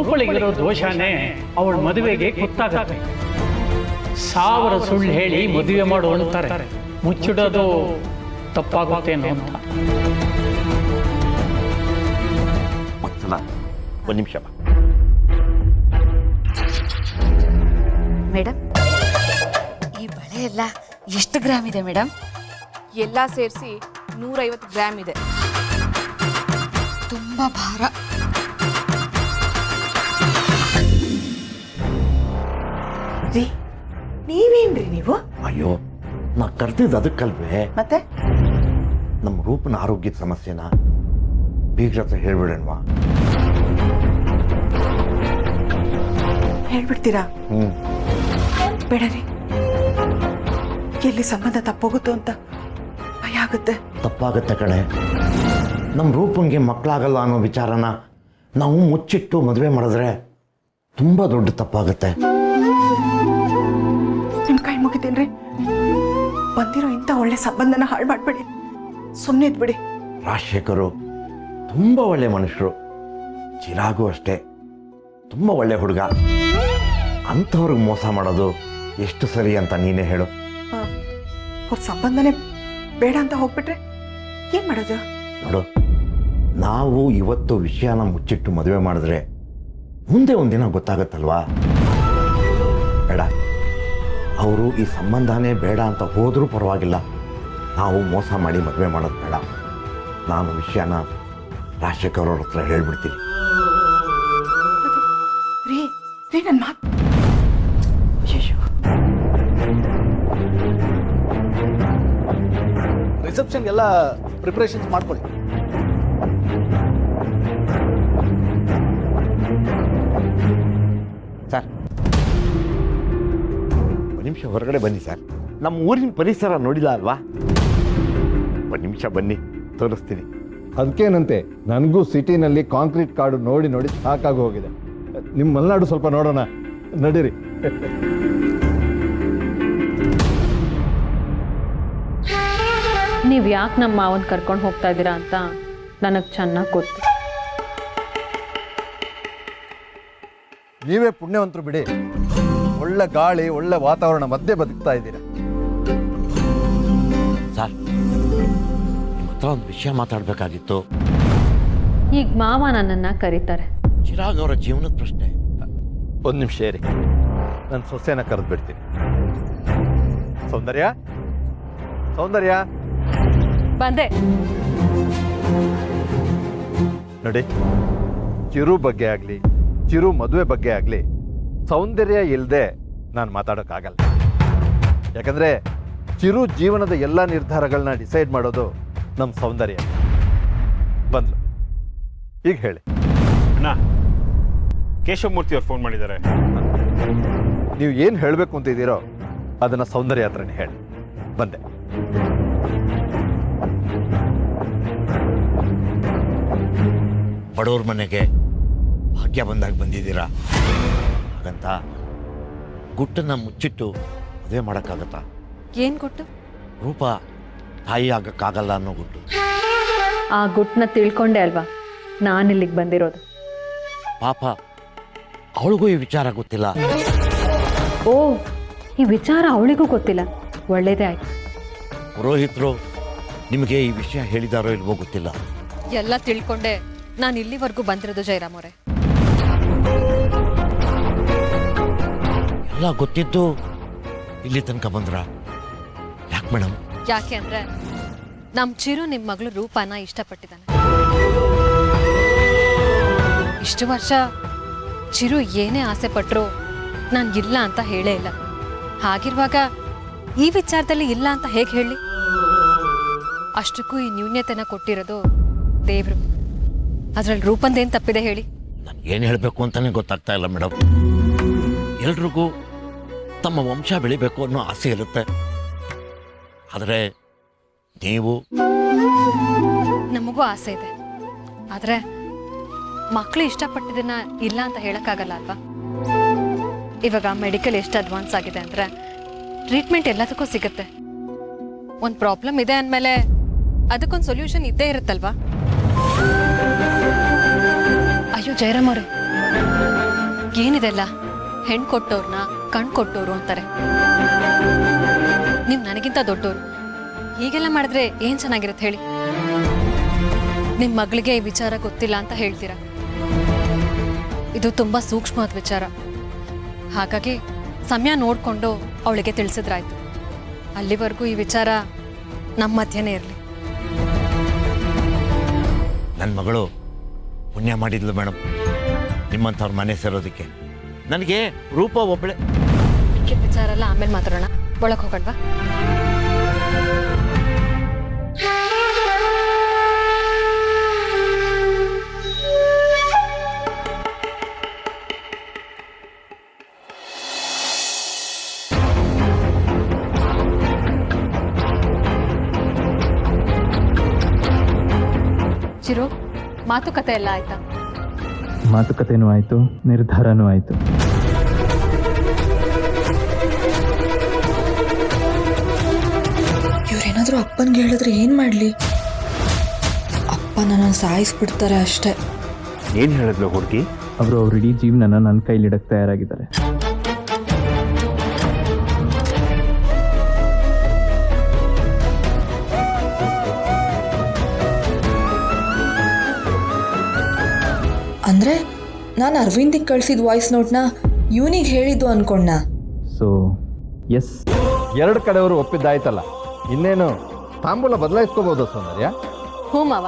ರೂಪಳಿಗಿರೋ ದೋಷನೇ ಅವಳ ಮದುವೆಗೆ ಗೊತ್ತಾಗತ್ತೆ. 1000 ಸುಳ್ಳು ಹೇಳಿ ಮದುವೆ ಮಾಡು ಅಂತಾರೆ, ಮುಚ್ಚಿಡೋದು ತಪ್ಪಾಗುತ್ತೇನೋ ಅಂತ. ಒಂದು ನಿಮಿಷ ಮೇಡಮ್, ಈ ಬಳೆ ಎಲ್ಲ ಎಷ್ಟು ಗ್ರಾಮ್ ಇದೆ ಮೇಡಮ್? ಎಲ್ಲ ಸೇರಿಸಿ 150 ಗ್ರಾಮ್ ಇದೆ. ತುಂಬಾ ಭಾರ. ರೀ, ನೀವೇನ್ರಿ ನೀವು? ಅಯ್ಯೋ, ನಾ ಕರ್ತಿದ್ದು ಅದಕ್ಕಲ್ವೇ. ಮತ್ತೆ ನಮ್ಮ ರೂಪನ ಆರೋಗ್ಯದ ಸಮಸ್ಯೆನ ಬೀಗ್ರ ಹತ್ರ ಹೇಳ್ಬಿಡಣ್ವಾ? ಹೇಳ್ಬಿಡ್ತೀರಾ? ಬೇಡ ರೀ, ಎಲ್ಲಿ ಸಂಬಂಧ ತಪ್ಪೋಗುತ್ತೋ ಅಂತ ಭಯ ಆಗುತ್ತೆ. ತಪ್ಪಾಗತ್ತೆ ಕಣೆ. ನಮ್ಮ ರೂಪಂಗೆ ಮಕ್ಕಳಾಗಲ್ಲ ಅನ್ನೋ ವಿಚಾರನ ನಾವು ಮುಚ್ಚಿಟ್ಟು ಮದುವೆ ಮಾಡಿದ್ರೆ ತುಂಬ ದೊಡ್ಡ ತಪ್ಪಾಗುತ್ತೆ. ನಿಮ್ಮ ಕೈ ಮುಗಿತೀನ್ರಿ, ಬಂದಿರೋ ಇಂಥ ಒಳ್ಳೆ ಸಂಬಂಧನ ಹಾಳು ಮಾಡ್ಬೇಡಿ, ಸುಮ್ಮನೆ ಇದ್ಬಿಡಿ. ರಾಜಶೇಖರು ತುಂಬ ಒಳ್ಳೆ ಮನುಷ್ಯರು, ಚಿರಾಗು ಅಷ್ಟೇ ತುಂಬ ಒಳ್ಳೆ ಹುಡುಗ. ಅಂಥವ್ರಿಗೆ ಮೋಸ ಮಾಡೋದು ಎಷ್ಟು ಸರಿ ಅಂತ ನೀನೇ ಹೇಳು. ಅವ್ರ ಸಂಬಂಧನೇ ಬೇಡ ಅಂತ ಹೋಗ್ಬಿಟ್ರೆ ಏನ್ ಮಾಡೋದು? ನೋಡು, ನಾವು ಇವತ್ತು ವಿಷಯನ ಮುಚ್ಚಿಟ್ಟು ಮದುವೆ ಮಾಡಿದ್ರೆ ಮುಂದೆ ಒಂದಿನ ಗೊತ್ತಾಗತ್ತಲ್ವಾ? ಬೇಡ, ಅವರು ಈ ಸಂಬಂಧನೇ ಬೇಡ ಅಂತ ಹೋದರೂ ಪರವಾಗಿಲ್ಲ, ನಾವು ಮೋಸ ಮಾಡಿ ಮದುವೆ ಮಾಡೋದು ಬೇಡ. ನಾನು ವಿಷಯನ ರಾಜಶೇಖರ್ ಅವ್ರ ಹತ್ರ ಹೇಳ್ಬಿಡ್ತೀನಿ. ರೀ ರೀ, ನನ್ನ ಮಾತು. ಅಯ್ಯೋ, ರಿಸೆಪ್ಷನ್ಗೆಲ್ಲ ಪ್ರಿಪ್ರೇಷನ್ಸ್ ಮಾಡ್ಕೊಳ್ಳಿ. ಸರ್, ಒಂದು ನಿಮಿಷ ಹೊರಗಡೆ ಬನ್ನಿ ಸರ್. ನಮ್ಮ ಊರಿನ ಪರಿಸರ ನೋಡಿಲ್ಲ ಅಲ್ವಾ? ಒಂದು ನಿಮಿಷ ಬನ್ನಿ, ತೋರಿಸ್ತೀನಿ. ಅದಕ್ಕೇನಂತೆ, ನನಗೂ ಸಿಟಿನಲ್ಲಿ ಕಾಂಕ್ರೀಟ್ ಕಾಡು ನೋಡಿ ನೋಡಿ ಸಾಕಾಗಿ ಹೋಗಿದೆ. ನಿಮ್ಮ ಮಲೆನಾಡು ಸ್ವಲ್ಪ ನೋಡೋಣ, ನಡೀರಿ. ನೀವು ಯಾಕೆ ನಮ್ಮ ಮಾವನ್ ಕರ್ಕೊಂಡು ಹೋಗ್ತಾ ಇದ್ದೀರಾ ಅಂತ ನನಗೆ ಚೆನ್ನಾಗಿ ಗೊತ್ತು. ನೀವೇ ಪುಣ್ಯವಂತರು ಬಿಡಿ, ಒಳ್ಳೆ ಗಾಳಿ ಒಳ್ಳೆ ವಾತಾವರಣ ಮಧ್ಯೆ ಬದುಕ್ತಾ ಇದ್ದೀರಾ. ಸರ್, ನಿಮ್ಮ ಹತ್ರ ಒಂದು ವಿಷಯ ಮಾತಾಡಬೇಕಾಗಿತ್ತು. ಈಗ ಮಾವ ನನ್ನನ್ನು ಕರೀತಾರೆ. ಚಿರಾಗ್ ಅವರ ಜೀವನದ ಪ್ರಶ್ನೆ. ಒಂದು ನಿಮಿಷ ಇರಿ, ನನ್ನ ಸೊಸೆನ ಕರೆದು ಬಿಡ್ತೀನಿ. ಸೌಂದರ್ಯ, ಸೌಂದರ್ಯ, ಬಂದೆ. ನೋಡಿ, ಚಿರು ಬಗ್ಗೆ ಆಗಲಿ ಚಿರು ಮದುವೆ ಬಗ್ಗೆ ಆಗಲಿ ಸೌಂದರ್ಯ ಇಲ್ಲದೆ ನಾನು ಮಾತಾಡೋಕ್ಕಾಗಲ್ಲ. ಯಾಕಂದರೆ ಚಿರು ಜೀವನದ ಎಲ್ಲ ನಿರ್ಧಾರಗಳನ್ನ ಡಿಸೈಡ್ ಮಾಡೋದು ನಮ್ಮ ಸೌಂದರ್ಯ. ಬಂದ್ಲು, ಈಗ ಹೇಳಿ. ಅಣ್ಣ, ಕೇಶವಮೂರ್ತಿ ಅವ್ರು ಫೋನ್ ಮಾಡಿದ್ದಾರೆ. ನೀವು ಏನು ಹೇಳಬೇಕು ಅಂತಿದ್ದೀರೋ ಅದನ್ನು ಸೌಂದರ್ಯ ಹತ್ರನೇ ಹೇಳಿ. ಬಂದೆ. ಬಡವ್ರ ಮನೆಗೆ ಭಾಗ್ಯ ಬಂದಾಗ ಬಂದಿದ್ದೀರಾ, ಹಾಗಂತ ಗುಟ್ಟನ್ನು ಮುಚ್ಚಿಟ್ಟು ಮದುವೆ ಮಾಡೋಕ್ಕಾಗತ್ತಾ? ಏನು ಗುಟ್ಟು? ರೂಪ ತಾಯಿ ಆಗಕ್ಕಾಗಲ್ಲ ಅನ್ನೋ ಗುಟ್ಟು. ಆ ಗುಟ್ಟನ್ನ ತಿಳ್ಕೊಂಡೆ ಅಲ್ವಾ ನಾನಿಲ್ಲಿಗೆ ಬಂದಿರೋದು. ಪಾಪ, ಅವಳಿಗೂ ಈ ವಿಚಾರ ಗೊತ್ತಿಲ್ಲ. ಓ, ಈ ವಿಚಾರ ಅವಳಿಗೂ ಗೊತ್ತಿಲ್ಲ. ಒಳ್ಳೇದೇ ಆಯ್ತು. ಪುರೋಹಿತರು ನಿಮಗೆ ಈ ವಿಷಯ ಹೇಳಿದಾರೋ ಇಲ್ವೋ ಗೊತ್ತಿಲ್ಲ. ಎಲ್ಲ ತಿಳ್ಕೊಂಡೆ ನಾನು ಇಲ್ಲಿವರೆಗೂ ಬಂದಿರೋದು ಜಯರಾಮ್ ಅವರೇ. ಎಲ್ಲ ಗೊತ್ತಿದ್ದು ಇಲ್ಲಿ ತನಕ ಬಂದ್ರ ಯಾಕೆ ಮೇಡಮ್? ಯಾಕೆ ಅಂದ್ರೆ ನಮ್ಮ ಚಿರು ನಿಮ್ಮ ಮಗಳು ರೂಪಾನ ಇಷ್ಟಪಟ್ಟಿದ್ದಾನೆ. ಇಷ್ಟು ವರ್ಷ ಚಿರು ಏನೇ ಆಸೆ ಪಟ್ಟರು ನಾನು ಇಲ್ಲ ಅಂತ ಹೇಳೇ ಇಲ್ಲ. ಹಾಗಿರುವಾಗ ಈ ವಿಚಾರದಲ್ಲಿ ಇಲ್ಲ ಅಂತ ಹೇಗೆ ಹೇಳಿ? ಅಷ್ಟಕ್ಕೂ ಈ ನ್ಯೂನ್ಯತೆನ ಕೊಟ್ಟಿರೋದು ದೇವ್ರು. ಅದ್ರಲ್ಲಿ ರೂಪಂದೇನು ತಪ್ಪಿದೆ ಹೇಳಿ? ಏನು ಹೇಳಬೇಕು ಅಂತಾನೆ ಗೊತ್ತಾಗ್ತಾ ಇಲ್ಲ ಮೇಡಮ್. ಎಲ್ರಿಗೂ ತಮ್ಮ ವಂಶ ಬೆಳಿಬೇಕು ಅನ್ನೋ ಆಸೆ ಇರುತ್ತೆ, ಆದರೆ ನೀವು... ನಮಗೂ ಆಸೆ ಇದೆ, ಆದರೆ ಮಕ್ಕಳು ಇಷ್ಟಪಟ್ಟಿದ್ದನ್ನ ಇಲ್ಲ ಅಂತ ಹೇಳಕ್ಕಾಗಲ್ಲ ಅಲ್ವಾ? ಇವಾಗ ಮೆಡಿಕಲ್ ಎಷ್ಟು ಅಡ್ವಾನ್ಸ್ ಆಗಿದೆ ಅಂದರೆ ಟ್ರೀಟ್ಮೆಂಟ್ ಎಲ್ಲದಕ್ಕೂ ಸಿಗುತ್ತೆ. ಒಂದು ಪ್ರಾಬ್ಲಮ್ ಇದೆ ಅಂದಮೇಲೆ ಅದಕ್ಕೊಂದು ಸೊಲ್ಯೂಷನ್ ಇದ್ದೇ ಇರುತ್ತಲ್ವಾ? ಅಯ್ಯೋ ಜಯರಾಮ್ ಅವ್ರೆ, ಏನಿದೆಲ್ಲ ಹೆಣ್ಣು ಕೊಟ್ಟವ್ರನ್ನ ಕಣ್ ಕೊಟ್ಟವ್ರು ಅಂತಾರೆ. ನೀವು ನನಗಿಂತ ದೊಡ್ಡವರು, ಹೀಗೆಲ್ಲ ಮಾಡಿದ್ರೆ ಏನ್ ಚೆನ್ನಾಗಿರುತ್ತೆ ಹೇಳಿ? ನಿಮ್ಮ ಮಗಳಿಗೆ ಈ ವಿಚಾರ ಗೊತ್ತಿಲ್ಲ ಅಂತ ಹೇಳ್ತೀರಾ. ಇದು ತುಂಬಾ ಸೂಕ್ಷ್ಮವಾದ ವಿಚಾರ. ಹಾಗಾಗಿ ಸಮಯ ನೋಡಿಕೊಂಡು ಅವಳಿಗೆ ತಿಳಿಸಿದ್ರಾಯ್ತು. ಅಲ್ಲಿವರೆಗೂ ಈ ವಿಚಾರ ನಮ್ಮ ಮಧ್ಯನೇ ಇರಲಿ. ನನ್ನ ಮಗಳು ಪುಣ್ಯ ಮಾಡಿದ್ಲು ಮೇಡಮ್, ನಿಮ್ಮಂಥವ್ರ ಮನೆ ಸೇರೋದಕ್ಕೆ. ನನಗೆ ರೂಪ ಒಬ್ಬಳೆ. ಮಿಕ್ಕಿದ ವಿಚಾರ ಎಲ್ಲ ಆಮೇಲೆ ಮಾತಾಡೋಣ. ಒಳಗೆ ಹೋಗೋಣವಾ? ಚಿರು, ಮಾತುಕತೆ ಎಲ್ಲ ಆಯ್ತಾ? ಮಾತುಕತೆನೂ ಆಯಿತು, ನಿರ್ಧಾರನೂ ಆಯಿತು. ಇವ್ರೇನಾದ್ರೂ ಅಪ್ಪನ್ಗೆ ಹೇಳಿದ್ರೆ ಏನ್ ಮಾಡ್ಲಿ? ಅಪ್ಪ ನನ್ನ ಸಾಯಿಸ್ಬಿಡ್ತಾರೆ ಅಷ್ಟೇ. ಏನು ಹೇಳಿದ್ಲು ಹುಡುಗಿ? ಅವರು ಅವ್ರ ಇಡೀ ಜೀವನನ ನನ್ನ ಕೈಲಿಡಕ್ಕೆ ತಯಾರಾಗಿದ್ದಾರೆ. ಅಂದ್ರೆ ನಾನು ಅರವಿಂದಿಗೆ ಕಳ್ಸಿದ ವಾಯ್ಸ್ ನೋಟ್ನ ಇವನಿಗೆ ಹೇಳಿದ್ದು ಅನ್ಕೊಂಡ. ಸೊ ಎಸ್, 2 ಕಡೆಯವರು ಒಪ್ಪಿದ್ದಾಯ್ತಲ್ಲ, ಇನ್ನೇನು ತಾಂಬೂಲ ಬದಲಾಯಿಸ್ಕೋಬಹುದು ಸೌಂದರ್ಯ. ಹ್ಞೂ ಮಾವ.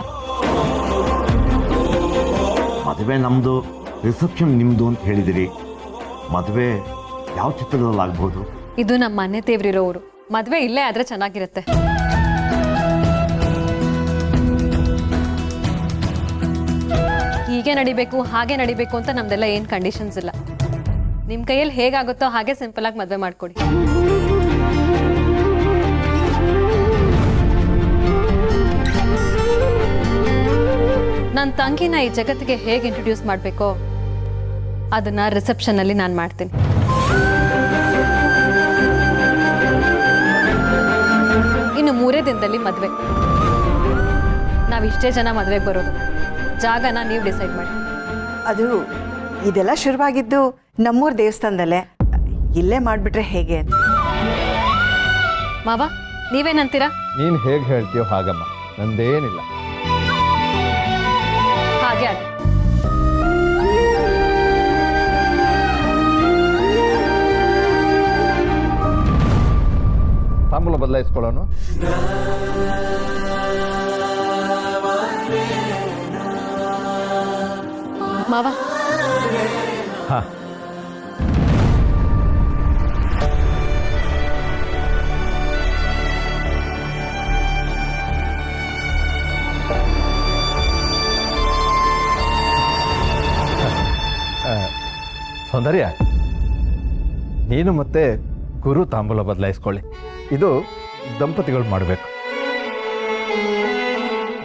ಮದುವೆ ನಮ್ಮದು, ರಿಸೆಪ್ಷನ್ ನಿಮ್ಮದು ಅಂತ ಹೇಳಿದಿರಿ. ಮದುವೆ ಯಾವ ಚಿತ್ರದಲ್ಲಿ ಆಗ್ಬೋದು? ಇದು ನಮ್ಮ ಮನೆ ದೇವ್ರಿರೋರು. ಮದುವೆ ಇಲ್ಲೇ ಆದ್ರೆ ಚೆನ್ನಾಗಿರುತ್ತೆ. ಹೀಗೆ ನಡಿಬೇಕು, ಹಾಗೆ ನಡಿಬೇಕು ಅಂತ ನಮ್ದೆಲ್ಲ ಏನು ಕಂಡೀಷನ್ಸ್ ಇಲ್ಲ. ನಿಮ್ಮ ಕೈಯಲ್ಲಿ ಹೇಗಾಗುತ್ತೋ ಹಾಗೆ ಸಿಂಪಲ್ ಆಗಿ ಮದುವೆ ಮಾಡ್ಕೊಡಿ. ನನ್ನ ತಂಗಿನ ಈ ಜಗತ್ತಿಗೆ ಹೇಗೆ ಇಂಟ್ರೊಡ್ಯೂಸ್ ಮಾಡಬೇಕೋ ಅದನ್ನ ರಿಸೆಪ್ಷನ್ ಅಲ್ಲಿ ನಾನು ಮಾಡ್ತೀನಿ. ಇನ್ನು 3 ದಿನದಲ್ಲಿ ಮದುವೆ. ನಾವಿಷ್ಟೇ ಜನ ಮದುವೆಗೆ ಬರೋದು. ಜಾಗನ ನೀವು ಡಿಸೈಡ್ ಮಾಡಿ. ಅದು ಇದೆಲ್ಲ ಶುರುವಾಗಿದ್ದು ನಮ್ಮೂರ ದೇವಸ್ಥಾನದಲ್ಲೇ. ಇಲ್ಲೇ ಮಾಡಿಬಿಟ್ರೆ ಹೇಗೆ? ಮಾವ, ನೀವೇನಂತೀರಾ? ನೀನು ಹೇಗೆ ಹೇಳ್ತೀಯೋ ಹಾಗಮ್ಮ, ನಂದೇನಿಲ್ಲ. ಹಾಗೆ ಅದು. ತಾಂಬೂಲ ಬದಲಾಯಿಸ್ಕೊಳ್ಳೋಣ. ಮಾವ, ಹಾ, ಸೌಂದರ್ಯ, ನೀನು ಮತ್ತೆ ಗುರು ತಾಂಬೂಲ ಬದಲಾಯಿಸ್ಕೊಳ್ಳಿ. ಇದು ದಂಪತಿಗಳು ಮಾಡಬೇಕು.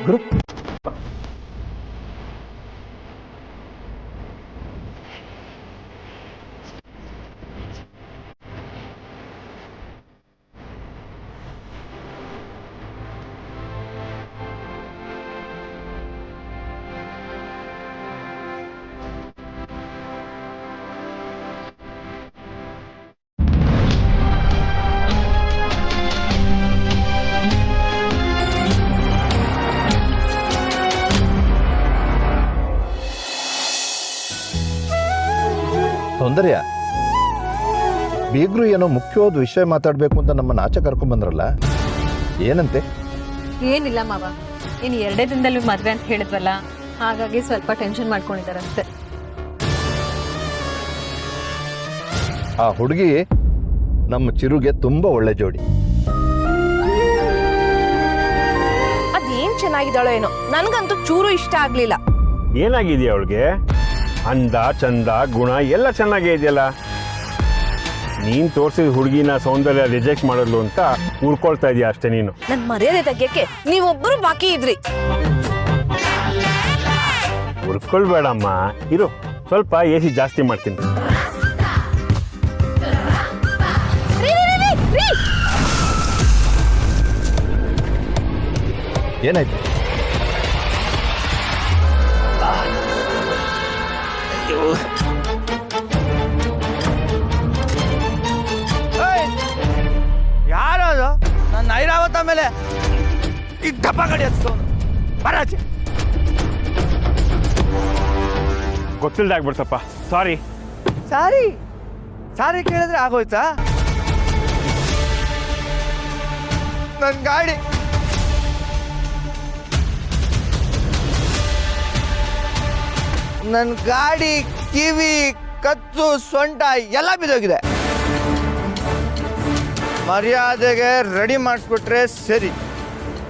ಗುರು, ಸೌಂದರ್ಯ, ಬೀಗ್ರು ಏನೋ ಮುಖ್ಯವಾದ ವಿಷಯ ಮಾತಾಡಬೇಕು ಅಂತ ನಮ್ಮನ್ನು ಆಚೆ ಕರ್ಕೊಂಡ್ಬಂದ್ರಲ್ಲ, ಏನಂತೆ? ಏನಿಲ್ಲ ಮಾವ, ಇನ್ನು 2 ದಿನದಲ್ಲಿ ಮದುವೆ ಅಂತ ಹೇಳಿದ್ವಲ್ಲ, ಹಾಗಾಗಿ ಸ್ವಲ್ಪ ಟೆನ್ಷನ್ ಮಾಡ್ಕೊಂಡಿದ್ದಾರೆ ಅಷ್ಟೇ. ಆ ಹುಡುಗಿ ನಮ್ಮ ಚಿರುಗೆ ತುಂಬಾ ಒಳ್ಳೆ ಜೋಡಿ. ಅದೇನ್ ಚೆನ್ನಾಗಿದ್ದಾಳೋ ಏನೋ, ನನ್ಗಂತೂ ಚೂರು ಇಷ್ಟ ಆಗ್ಲಿಲ್ಲ. ಏನಾಗಿದೆಯಾ ಅವಳಿಗೆ? ಅಂದ, ಚಂದ, ಗುಣ ಎಲ್ಲ ಚೆನ್ನಾಗೇ ಇದೆಯಲ್ಲ. ನೀನ್ ತೋರಿಸಿದ ಹುಡುಗಿನ ಸೌಂದರ್ಯ ರಿಜೆಕ್ಟ್ ಮಾಡೋದು ಅಂತ ಉಳ್ಕೊಳ್ತಾ ಇದೀಯ ಅಷ್ಟೇ ನೀನು. ನನ್ ಮರ್ಯಾದೆ ತೆಗಿಯಕ್ಕೆ ನೀವೊಬ್ಬರು ಬಾಕಿ ಇದ್ರಿ. ಉಳ್ಕೊಳ್ಬೇಡಮ್ಮ, ಇರು, ಸ್ವಲ್ಪ AC ಜಾಸ್ತಿ ಮಾಡ್ತೀನಿ. ಏನಾಯ್ತು? ಅಯ್ಯೋ ಮೇಲೆ ಈ ಡಬ್ಬ ಗಾಡಿ ಹಚ್ತವನು ಬರಾಚೆ. ಗೊತ್ತಿಲ್ದಾಗ್ಬಿಡ್ತಪ್ಪ, ಸಾರಿ. ಸಾರಿ ಸಾರಿ ಕೇಳಿದ್ರೆ ಆಗೋಯ್ತಾ? ನನ್ನ ಗಾಡಿ ಕಿವಿ ಕತ್ತು ಸೊಂಟ ಎಲ್ಲ ಬಿದ್ದೋಗಿದೆ. ಮರ್ಯಾದೆಗೆ ರೆಡಿ ಮಾಡಿಸ್ಬಿಟ್ರೆ ಸರಿ,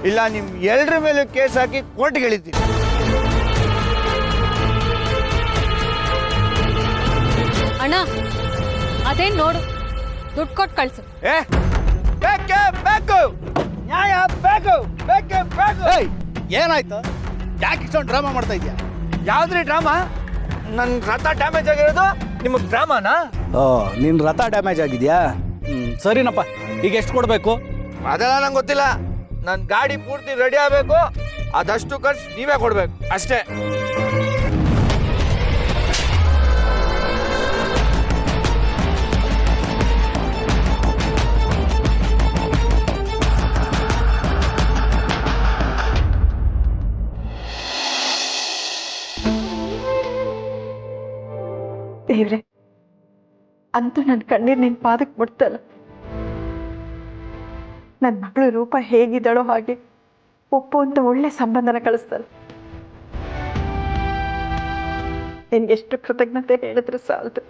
ಇಲ್ಲ ನಿಮ್ ಎಲ್ರ ಮೇಲೂ ಕೇಸ್ ಹಾಕಿ ಕೋರ್ಟ್ಗೆ ಇಳಿತೀನಿ. ಅಣ್ಣ ಅದೇನ್ ನೋಡು, ದುಡ್ಡು ಕೊಟ್ಟು ಕಳ್ಸು. ಬೇಕೇ ಬೇಕು, ನ್ಯಾಯ ಬೇಕು, ಬೇಕೇ ಬೇಕು. ಏನಾಯ್ತು? ಯಾಕೆ ಇಷ್ಟೊಂದು ಡ್ರಾಮಾ ಮಾಡ್ತಾ ಇದೆಯಾ? ಯಾವ್ದ್ರಿ ಡ್ರಾಮಾ? ನನ್ನ ರಥ ಡ್ಯಾಮೇಜ್ ಆಗಿರೋದು ನಿಮಗೆ ಡ್ರಾಮಾನಾ? ನಿನ್ನ ರಥ ಡ್ಯಾಮೇಜ್ ಆಗಿದೆಯಾ? ಸರಿನಪ್ಪ, ಈಗ ಎಷ್ಟು ಕೊಡಬೇಕು? ಅದೆಲ್ಲ ನಂಗೆ ಗೊತ್ತಿಲ್ಲ. ನನ್ನ ಗಾಡಿ ಪೂರ್ತಿ ರೆಡಿ ಆಗಬೇಕು, ಅದಷ್ಟು ಖರ್ಚು ನೀವೇ ಕೊಡ್ಬೇಕು ಅಷ್ಟೇ. ದೇವ್ರೆ, ಅಂತೂ ನನ್ನ ಕಣ್ಣೀರು ನಿನ್ನ ಪಾದಕ್ಕೆ ಮುಟ್ತಲ್ಲ. ನನ್ನ ಮಗಳು ರೂಪ ಹೇಗಿದ್ದಾಳೋ ಹಾಗೆ ಒಪ್ಪು ಅಂತ ಒಳ್ಳೆ ಸಂಬಂಧನ ಕಳಿಸ್ತಾಳೆ. ನಿನ್ಗೆಷ್ಟು ಕೃತಜ್ಞತೆ ಹೇಳಿದ್ರೆ ಸಾಲದು.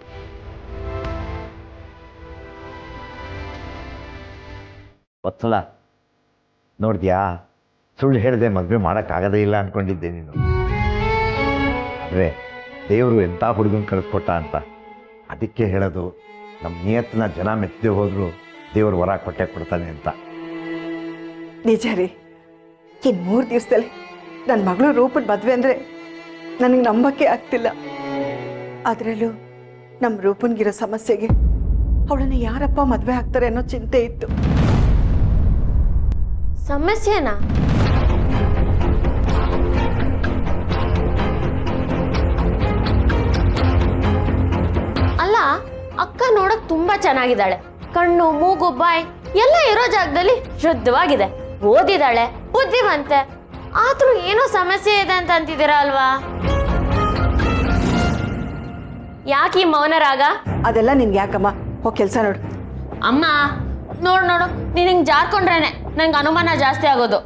ವತ್ಸಲ, ನೋಡಿದ್ಯಾ, ಸುಳ್ಳು ಹೇಳಿದೆ ಮದುವೆ ಮಾಡೋಕ್ಕಾಗದೇ ಇಲ್ಲ ಅಂದ್ಕೊಂಡಿದ್ದೆ ನೀನು. ಅಂದರೆ ದೇವರು ಎಂಥ ಹುಡುಗನ ಕಳಿಸ್ಕೊಟ್ಟ ಅಂತ. ಅದಕ್ಕೆ ಹೇಳೋದು, ನಮ್ಮ ನಿಯತ್ತನ್ನ ಜನ ಮೆಚ್ಚದೆ ಹೋದರೂ ದೇವರು ವರ ಕೊಟ್ಟೆ ಕೊಡ್ತಾನೆ ಅಂತ. ನಿಜ ರೀ, ಇನ್ನು 3 ದಿವಸದಲ್ಲಿ ನನ್ನ ಮಗಳು ರೂಪದ ಮದುವೆ ಅಂದರೆ ನನಗೆ ನಂಬಕ್ಕೆ ಆಗ್ತಿಲ್ಲ. ಅದರಲ್ಲೂ ನಮ್ಮ ರೂಪನ್ಗಿರೋ ಸಮಸ್ಯೆಗೆ ಅವಳನ್ನು ಯಾರಪ್ಪ ಮದುವೆ ಆಗ್ತಾರೆ ಅನ್ನೋ ಚಿಂತೆ ಇತ್ತು. ಸಮಸ್ಯೆನಾ? ಅಲ್ಲ, ಅಕ್ಕ ನೋಡಕ್ ತುಂಬಾ ಚೆನ್ನಾಗಿದ್ದಾಳೆ. ಕಣ್ಣು, ಮೂಗು, ಬಾಯಿ ಎಲ್ಲ ಇರೋ ಜಾಗದಲ್ಲಿ ಶುದ್ಧವಾಗಿದೆ. ಓದಿದಾಳೆ, ಬುದ್ಧಿವಂತೆ. ಆದ್ರೂ ಏನೋ ಸಮಸ್ಯೆ ಇದೆ ಅಂತ ಅಂತಿದ್ದೀರಾ ಅಲ್ವಾ? ಯಾಕೆ ಈ ಮೌನ ರಾಗ? ಅದೆಲ್ಲ ನಿನ್ಗೆ ಯಾಕಮ್ಮ? ಹೋಗಿ ಕೆಲಸ ನೋಡು. ಅಮ್ಮ ನೋಡು ನೋಡು, ನೀನ್ ಹಿಂಗ್ ಜಾರ್ಕೊಂಡ್ರೇನೆ ನಂಗೆ ಅನುಮಾನ ಜಾಸ್ತಿ ಆಗೋದು.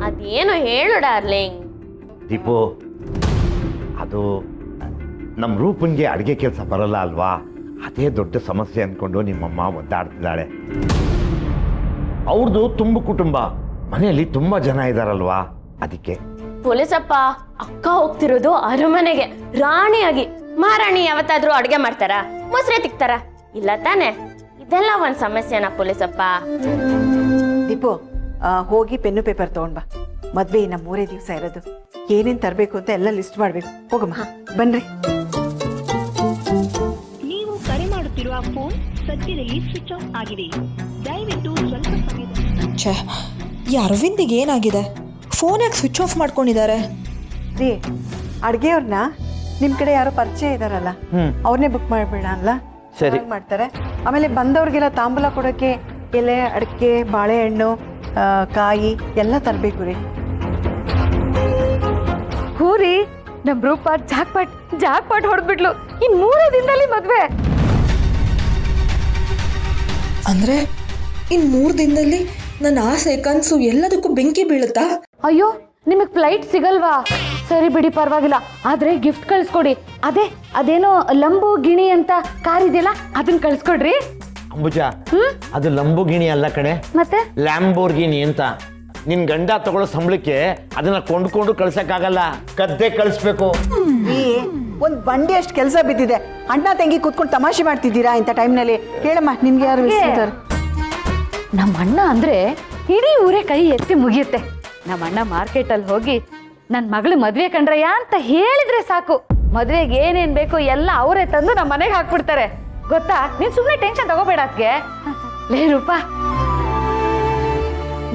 ಅದೇನು ಹೇಳು ಡಾರ್ಲಿಂಗ್. ದೀಪು, ಅದು ನಮ್ಮ ರೂಪನ್ಗೆ ಅಡುಗೆ ಕೆಲಸ ಬರಲ್ಲ ಅಲ್ವಾ, ಅದೇ ದೊಡ್ಡ ಸಮಸ್ಯೆ ಅಂದ್ಕೊಂಡು ನಿಮ್ಮಮ್ಮ ಒದ್ದಾಡ್ತಿದ್ದಾಳೆ. ಅವ್ರದ್ದು ತುಂಬ ಕುಟುಂಬ, ಮನೆಯಲ್ಲಿ ತುಂಬ ಜನ ಇದ್ದಾರಲ್ವಾ, ಅದಕ್ಕೆ. ಪೊಲೀಸಪ್ಪ, ಅಕ್ಕ ಹೋಗ್ತಿರೋದು ಅರಮನೆಗೆ ರಾಣಿಯಾಗಿ. ಮಹಾರಾಣಿ ಯಾವತ್ತಾದ್ರೂ ಅಡ್ಗೆ ಮಾಡ್ತಾರ, ಮೊಸರೆ ತಿಕ್ತಾರ? ಇಲ್ಲ ತಾನೆ. ಇದೆಲ್ಲ ಒಂದ್ ಸಮಸ್ಯೆನಾ ಪೊಲೀಸಪ್ಪ? ದೀಪು, ಹೋಗಿ ಪೆನ್ನು ಪೇಪರ್ ತಗೊಂಡ್ ಬಾ. ಮದ್ವೆ ಇನ್ನ 3 ದಿವಸ ಇರೋದು. ಏನೇನ್ ತರಬೇಕು ಅಂತ ಎಲ್ಲ ಲಿಸ್ಟ್ ಮಾಡ್ಬೇಕು. ಹೋಗಮ್ಮ, ಬನ್ರಿ. ನೀವು ಕರೆ ಮಾಡುತ್ತಿರುವ ಫೋನ್ ಸದ್ಯದಲ್ಲಿ ಸ್ವಿಚ್ ಆಫ್ ಆಗಿದೆ. ದಯವಿಟ್ಟು ಸ್ವಲ್ಪ ಸಮಯದ. ಛೇ, ಈ ಅರವಿಂದಿಗೆ ಏನಾಗಿದೆ? ಫೋನ್ ಯಾಕೆ ಸ್ವಿಚ್ ಆಫ್ ಮಾಡ್ಕೊಂಡಿದ್ದಾರೆ? ರೀ, ಅಡ್ಗೆಯವ್ರನ್ನ ನಿಮ್ ಕಡೆ ಯಾರೋ ಪರಿಚಯ ಇದಾರಲ್ಲ, ಅವ್ರನ್ನೇ ಬುಕ್ ಮಾಡ್ಬೇಡ ಅಲ್ಲ? ಸರಿ ಮಾಡ್ತಾರೆ. ಆಮೇಲೆ ಬಂದವ್ರಿಗೆಲ್ಲ ತಾಂಬೂಲ ಕೊಡೋಕೆ ಎಲೆ, ಅಡಿಕೆ, ಬಾಳೆಹಣ್ಣು, ಕಾಯಿ ಎಲ್ಲ ತರಬೇಕು ರೀ. ಹೂ ರೀ, ನಮ್ ರೂಪ ಜಾಕ್ಪಾಟ್ ಹೊಡೆದ್ಬಿಟ್ಲು. ಇನ್ 3 ದಿನದಲ್ಲಿ ಮದ್ವೆ. ಅಂದ್ರೆ ಇನ್ 3 ದಿನದಲ್ಲಿ ನನ್ನ ಆಸೆ, ಕನಸು ಎಲ್ಲದಕ್ಕೂ ಬೆಂಕಿ ಬೀಳುತ್ತಾ? ಅಯ್ಯೋ, ನಿಮಗ್ ಫ್ಲೈಟ್ ಸಿಗಲ್ವಾ? ಸರಿ ಬಿಡಿ, ಪರವಾಗಿಲ್ಲ. ಆದ್ರೆ ಗಿಫ್ಟ್ ಕಳ್ಸ್ಕೊಡಿ. ಅದೇನೋ ಲಂಬು ಗಿಣಿ ಅಂತ ಕಾರ್ ಇದೆಯಲ್ಲ, ಅದನ್ನ ಕಳ್ಸ್ಕೊಡ್ರಿ. ಅಂಬುಜಾ, ಅದು ಲಂಬೋಗಿಣಿ ಅಲ್ಲ ಕಣೆ, ಮತ್ತೆ ಲ್ಯಾಂಬೋರ್ಗಿನಿ ಅಂತ. ನಿನ್ ಗಂಡ ತಗೊಳ್ಳೋ ಸಂಬಳಕ್ಕೆ ಅದನ್ನ ಕೊಂಡ್ಕೊಂಡು ಕಳ್ಸಕ್ಕಾಗಲ್ಲ, ಕದ್ದೆ ಕಳಿಸ್ಬೇಕು. ಒಂದ್ ಬಂಡಿ ಅಷ್ಟು ಕೆಲಸ ಬಿದ್ದಿದೆ. ಅಣ್ಣ ತಂಗಿ ಕೂತ್ಕೊಂಡು ತಮಾಷೆ ಮಾಡ್ತಿದ್ದೀರಾ ಇಂಥ ಟೈಮ್ನಲ್ಲಿ? ಹೇಳಮ್ಮ, ನಿಮ್ಗೆ ಯಾರು ಇರ್ತಾರೆ? ನಮ್ಮ ಅಣ್ಣ ಅಂದ್ರೆ ಇಡೀ ಊರೇ ಕೈ ಎತ್ತಿ ಮುಗಿಯುತ್ತೆ. ನಮ್ಮ ಅಣ್ಣ ಮಾರ್ಕೆಟಲ್ಲಿ ಹೋಗಿ ನನ್ನ ಮಗಳು ಮದ್ವೆ ಕಂಡ್ರಯ್ಯ ಅಂತ ಹೇಳಿದ್ರೆ ಸಾಕು, ಮದ್ವೆಗೆ ಏನೇನ್ ಬೇಕು ಎಲ್ಲ ಅವರೇ ತಂದು ನಮ್ಮ ಮನೆಗೆ ಹಾಕ್ಬಿಡ್ತಾರೆ. ಗೊತ್ತಾ? ನೀನ್ ಸುಮ್ಮನೆ ಟೆನ್ಷನ್ ತಗೋಬೇಡ. ಅದಕ್ಕೆ ಲೇ ರೂಪಾ,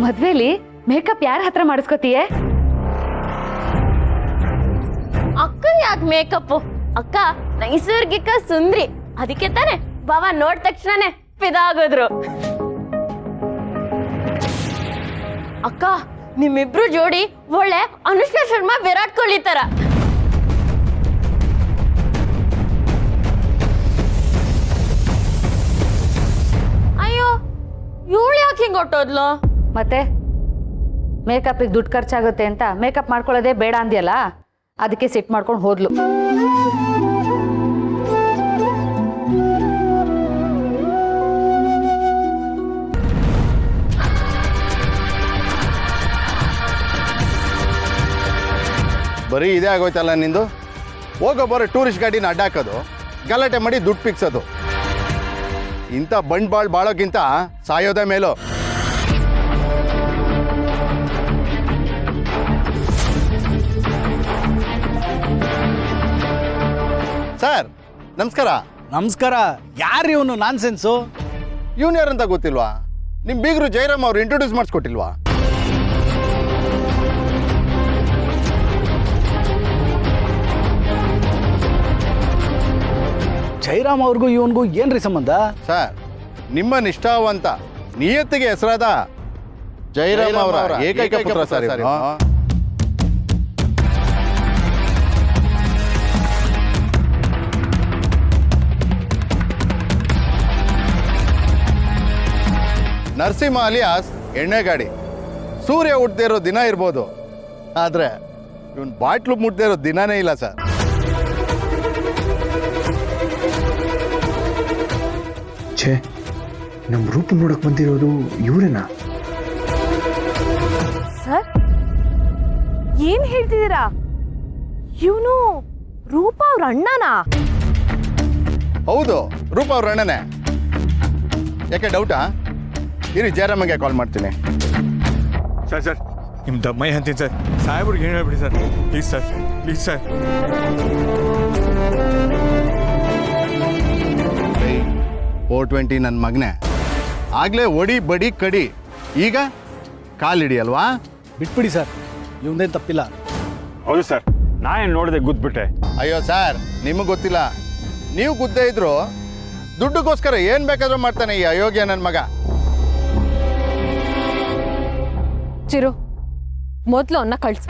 ಮದ್ವೆಲಿ ಮೇಕಪ್ ಯಾರ ಹತ್ರ ಮಾಡಿಸ್ಕೋತೀಯೇ? ಅಕ್ಕ ಯಾಕೆ ಮೇಕಪ್? ಅಕ್ಕ ನೈಸರ್ಗಿಕ ಸುಂದ್ರಿ. ಅದಕ್ಕೆ ತಾನೆ ಬಾವ ನೋಡ್ ತಕ್ಷಣನೇ ಫಿದಾ ಆಗೋದ್ರು. ಅಕ್ಕ ನಿಮ್ಮಿಬ್ರು ಜೋಡಿ ಒಳ್ಳೆ ಅನುಷ್ಕಾ ಶರ್ಮಾ ವಿರಾಟ್ ಕೊಹ್ಲಿ ತರ. ಅಯ್ಯೋ ಇವಳು ಯಾಕೆ ಹಿಂಗೆ ಹೊಟ್ಟೋದ್ಲು? ಮತ್ತೆ ಮೇಕಪ್ಪಿಗೆ ದುಡ್ಡು ಖರ್ಚಾಗುತ್ತೆ ಅಂತ ಮೇಕಪ್ ಮಾಡ್ಕೊಳ್ಳೋದೇ ಬೇಡ ಅಂದ್ಯಲ್ಲ, ಅದಕ್ಕೆ ಸಿಟ್ ಮಾಡ್ಕೊಂಡು ಹೋದ್ಲು. ಬರೀ ಇದೇ ಆಗೋಯ್ತಲ್ಲ ನಿಂದು. ಹೋಗೋ ಬರೋ ಟೂರಿಸ್ಟ್ ಗಾಡಿನ ಅಡ್ಡಾಕೋದು, ಗಲಾಟೆ ಮಾಡಿ ದುಡ್ಡು ಪಿಕ್ಸೋದು. ಇಂಥ ಬಂಡವಾಳ ಬಾಳೋಕ್ಕಿಂತ ಸಾಯೋದೇ ಮೇಲೋ. ಸರ್ ನಮಸ್ಕಾರ. ನಮಸ್ಕಾರ. ಯಾರು ಇವನು ನಾನ್ ಸೆನ್ಸು? ಇವನು ಯಾರಂತ ಗೊತ್ತಿಲ್ವಾ? ನಿಮ್ಮ ಬೀಗರು ಜಯರಾಮ್ ಅವ್ರು ಇಂಟ್ರೊಡ್ಯೂಸ್ ಮಾಡಿಸ್ಕೊಟ್ಟಿಲ್ವಾ? ಜೈರಾಮ್ ಅವ್ರಿಗೂ ಇವನಿಗೂ ಏನ್ರಿ ಸಂಬಂಧ? ಸರ್ ನಿಮ್ಮ ನಿಷ್ಠಾವಂತ ನಿಯತ್ತಿಗೆ ಹೆಸರಾದ ಜಯರಾಮ್ ಅವರ ಏಕೈಕ ಪುತ್ರ ಸರ್ ಇವ್ನು. ನರಸಿಂಹ ಅಲಿಯಾಸ್ ಎಣ್ಣೆ ಗಾಡಿ. ಸೂರ್ಯ ಹುಟ್ಟದೇ ಇರೋ ದಿನ ಇರ್ಬೋದು, ಆದರೆ ಇವನ್ ಬಾಟ್ಲು ಮುಟ್ಟದೇ ಇರೋ ದಿನಾನೇ ಇಲ್ಲ ಸರ್. ಛೇ, ನಮ್ಮ ರೂಪ ನೋಡಕ್ ಬಂದಿರೋದು ಇವರೇನಾ? ಸರ್ ಏನ್ ಹೇಳ್ತಿದ್ದೀರಾ? ಇವನು ರೂಪ ಅವ್ರ ಅಣ್ಣನಾ? ಹೌದು, ರೂಪ ಅವ್ರ ಅಣ್ಣನೇ. ಯಾಕೆ ಡೌಟಾ? ಇರಿ ಜಯರಾಮಗೆ ಕಾಲ್ ಮಾಡ್ತೀನಿ. ಸರ್ ಸರ್ ನಿಮ್ಮ ದಮ್ಮಯ್ಯ ಅಂತೀನಿ ಸರ್, ಸಾಹೇಬ್ರಿಗೆ ಏನು ಹೇಳ್ಬಿಡಿ sir, please sir, please sir. 420 ನನ್ನ ಮಗನೇ. ಆಗಲೇ ಒಡಿ ಬಡಿ ಕಡಿ, ಈಗ ಕಾಲಿಡಿ ಅಲ್ವಾ? ಬಿಟ್ಬಿಡಿ ಸರ್, ಇವಂದೇನು ತಪ್ಪಿಲ್ಲ. ಹೌದು ಸರ್, ನಾನೇನು ನೋಡಿದೆ ಗುದ್ಬಿಟ್ಟೆ. ಅಯ್ಯೋ ಸರ್, ನಿಮಗೆ ಗೊತ್ತಿಲ್ಲ. ನೀವು ಗುದ್ದೇ ಇದ್ರು ದುಡ್ಡುಗೋಸ್ಕರ ಏನು ಬೇಕಾದ್ರೂ ಮಾಡ್ತಾನೆ ಈ ಅಯೋಗ್ಯ ನನ್ನ ಮಗ. ಚಿರು, ಮೊದಲು ಅವನ್ನ ಕಳ್ಸು.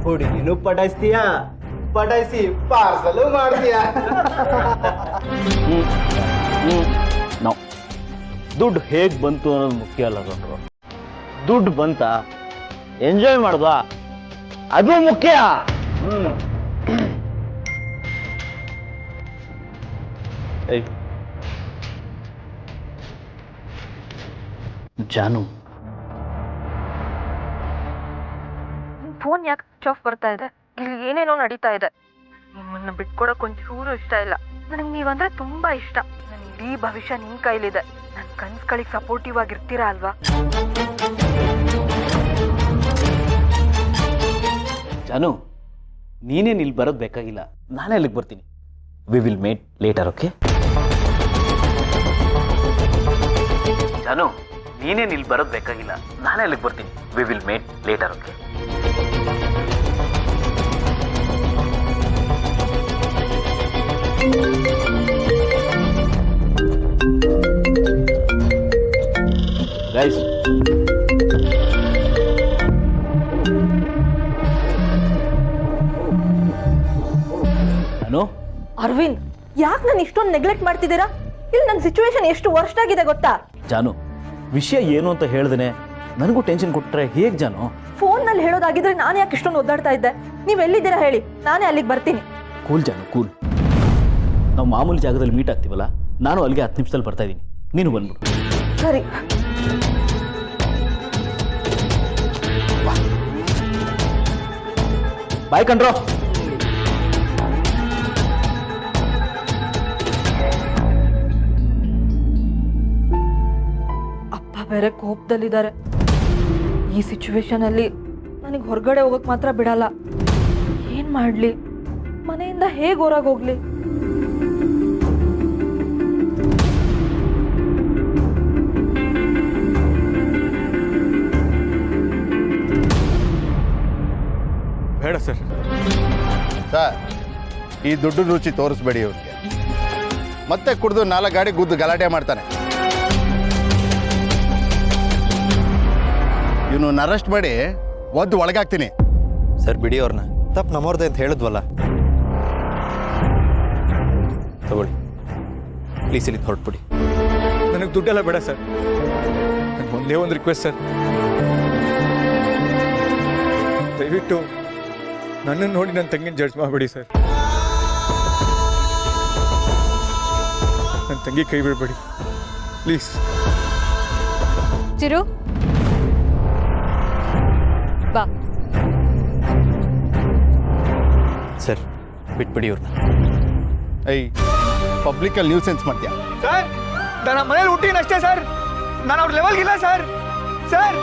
ಹುಡುಗಿನೂ ಪಟಾಯಿಸ್ತೀಯಾ, ಪಟಾಯಿಸಿ ಪಾರ್ಸಲು ಮಾಡ್ತೀಯಾ? ನಾವು ದುಡ್ಡು ಹೇಗೆ ಬಂತು ಅನ್ನೋದು ಮುಖ್ಯ ಅಲ್ಲ ಕಣ್ರು. ದುಡ್ಡು ಬಂತ ಎಂಜಾಯ್ ಮಾಡ್ದ ಅದು ಮುಖ್ಯ. ಜಾನು, ಫೋನ್ ಯಾಕೆ ಸ್ವಿಚ್ ಆಫ್ ಬರ್ತಾ ಇದೆ? ಇಲ್ಲಿ ಏನೇನೋ ನಡೀತಾ ಇದೆ. ನಿಮ್ಮನ್ನ ಬಿಟ್ಕೊಡಕ್ ಒಂಚೂರು ಇಷ್ಟ ಇಲ್ಲ. ನನಗೆ ನೀವಂದ್ರೆ ತುಂಬಾ ಇಷ್ಟ. ನನ್ನ ಇಡೀ ಭವಿಷ್ಯ ನಿಮ್ ಕೈಲಿದೆ. ನನ್ನ ಕನ್ಸ್ಗಳಿಗೆ ಸಪೋರ್ಟಿವ್ ಆಗಿರ್ತೀರಾ ಅಲ್ವಾ? ಜಾನು, ನೀನೇನು ಇಲ್ಲಿ ಬರೋದು ಬೇಕಾಗಿಲ್ಲ, ನಾನೇ ಅಲ್ಲಿಗೆ ಬರ್ತೀನಿ. We will meet later, okay? ಜಾನು, ನೀನೇನು ಇಲ್ಲಿ ಬರೋದು ಬೇಕಾಗಿಲ್ಲ, ನಾನೇ ಅಲ್ಲಿಗೆ ಬರ್ತೀನಿ. We will meet later, okay? Guys, ನಾನು ಅರವಿಂದ್, ಯಾಕೆ ನಾನು ಇಷ್ಟೊಂದು ನೆಗ್ಲೆಕ್ಟ್ ಮಾಡ್ತಿದ್ದೀರಾ? ಇಲ್ಲಿ ನನ್ನ ಸಿಚುವೇಶನ್ ಎಷ್ಟು ವರ್ಸ್ಟ್ ಆಗಿದೆ ಗೊತ್ತಾ? ಜಾನು, ವಿಷಯ ಏನು ಅಂತ ಹೇಳ್ದೇನೆ ನನಗೂ ಟೆನ್ಷನ್ ಕೊಟ್ಟರೆ ಹೇಗೆ ಜಾನು? ಫೋನ್ನಲ್ಲಿ ಹೇಳೋದಾಗಿದ್ರೆ ನಾನು ಯಾಕೆ ಇಷ್ಟೊಂದು ಒದ್ದಾಡ್ತಾ ಇದ್ದೆ? ನೀವು ಎಲ್ಲಿದ್ದೀರಾ ಹೇಳಿ, ನಾನೇ ಅಲ್ಲಿಗೆ ಬರ್ತೀನಿ. ಕೂಲ್ ಜಾನು, ಕೂಲ್. ನಾವು ಮಾಮೂಲಿ ಜಾಗದಲ್ಲಿ ಮೀಟ್ ಆಗ್ತೀವಲ್ಲ, ನಾನು ಅಲ್ಲಿಗೆ 10 ನಿಮಿಷದಲ್ಲಿ ಬರ್ತಾ ಇದ್ದೀನಿ, ನೀನು ಬಂದ್ಬಿಡು. ಸರಿ. ಬಾಯ್ ಕಣ್ರೋ. ಅಪ್ಪ ಬೇರೆ ಕೋಪದಲ್ಲಿದ್ದಾರೆ. ಈ ಸಿಚುವೇಶನ್ ಅಲ್ಲಿ ನನಗೆ ಹೊರಗಡೆ ಹೋಗಕ್ಕೆ ಮಾತ್ರ ಬಿಡಲ್ಲ. ಏನು ಮಾಡಲಿ? ಮನೆಯಿಂದ ಹೇಗೆ ಹೊರಗೆ ಹೋಗ್ಲಿ? ಬೇಡ ಸರ್. ಸರ್, ಈ ದುಡ್ಡು ರುಚಿ ತೋರಿಸ್ಬೇಡಿ ಇವ್ರಿಗೆ. ಮತ್ತೆ ಕುಡಿದು 4 ಗಾಡಿ ಗುದ್ದು ಗಲಾಟೆ ಮಾಡ್ತಾನೆ. ಇವನು ಅರೆಸ್ಟ್ ಮಾಡಿ ಒದ್ದು ಒಳಗಾಗ್ತೀನಿ. ಸರ್ ಬಿಡಿ ಅವ್ರನ್ನ, ತಪ್ಪು ನಮ್ಮವ್ರದ್ದೆ ಅಂತ ಹೇಳಿದ್ವಲ್ಲ. ತಗೊಳ್ಳಿ ಪ್ಲೀಸ್, ಇಲ್ಲಿ ಹೊರಟ್ಬಿಡಿ. ನನಗೆ ದುಡ್ಡೆಲ್ಲ ಬೇಡ ಸರ್. ನನಗೆ ಒಂದೇ ಒಂದು ರಿಕ್ವೆಸ್ಟ್ ಸರ್, ದಯವಿಟ್ಟು ನನ್ನನ್ನು ನೋಡಿ ನನ್ನ ತಂಗಿನ ಜಡ್ಜ್ ಮಾಡಬೇಡಿ ಸರ್. ನನ್ನ ತಂಗಿ ಕೈ ಬಿಡಬೇಡಿ ಪ್ಲೀಸ್. ಚಿರು ಬಾ. ಸರ್ ಬಿಟ್ಬಿಡಿ ಇವ್ರನ್ನ. ಐ ಪಬ್ಲಿಕಲ್ಲಿ ನ್ಯೂಸೆನ್ಸ್ ಮಾಡ್ತೀಯ? ಸರ್, ನಾನು ಮನೇಲಿ ಹುಟ್ಟಿನ ಅಷ್ಟೇ ಸರ್. ನಾನು ಅವ್ರ ಲೆವೆಲ್ಗಿಲ್ಲ ಸರ್. ಸರ್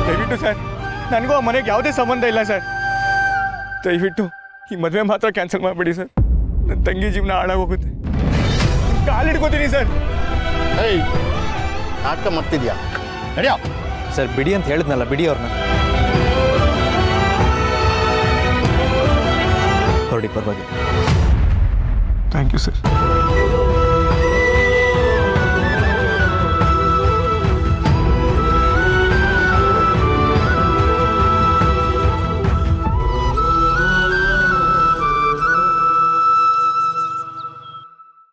ದಯವಿಟ್ಟು ಸರ್, ನನಗೂ ಆ ಮನೆಗೆ ಯಾವುದೇ ಸಂಬಂಧ ಇಲ್ಲ ಸರ್. ದಯವಿಟ್ಟು ಈ ಮದುವೆ ಮಾತ್ರ ಕ್ಯಾನ್ಸಲ್ ಮಾಡಿಬಿಡಿ ಸರ್. ನನ್ನ ತಂಗಿ ಜೀವನ ಹಾಳಾಗೋಗುತ್ತೆ. ಕಾಲಿಡ್ಕೋತೀನಿ ಸರ್. ಏಯ್, ನಾಟಕ ಮಾಡ್ತಿದ್ಯಾ? ನಡೆಯೋ. ಸರ್ ಬಿಡಿ ಅಂತ ಹೇಳಿದ್ನಲ್ಲ, ಬಿಡಿ ಅವ್ರನ್ನ. ಹೊರಡಿ, ಪರವಾಗಿಲ್ಲ. Thank you sir.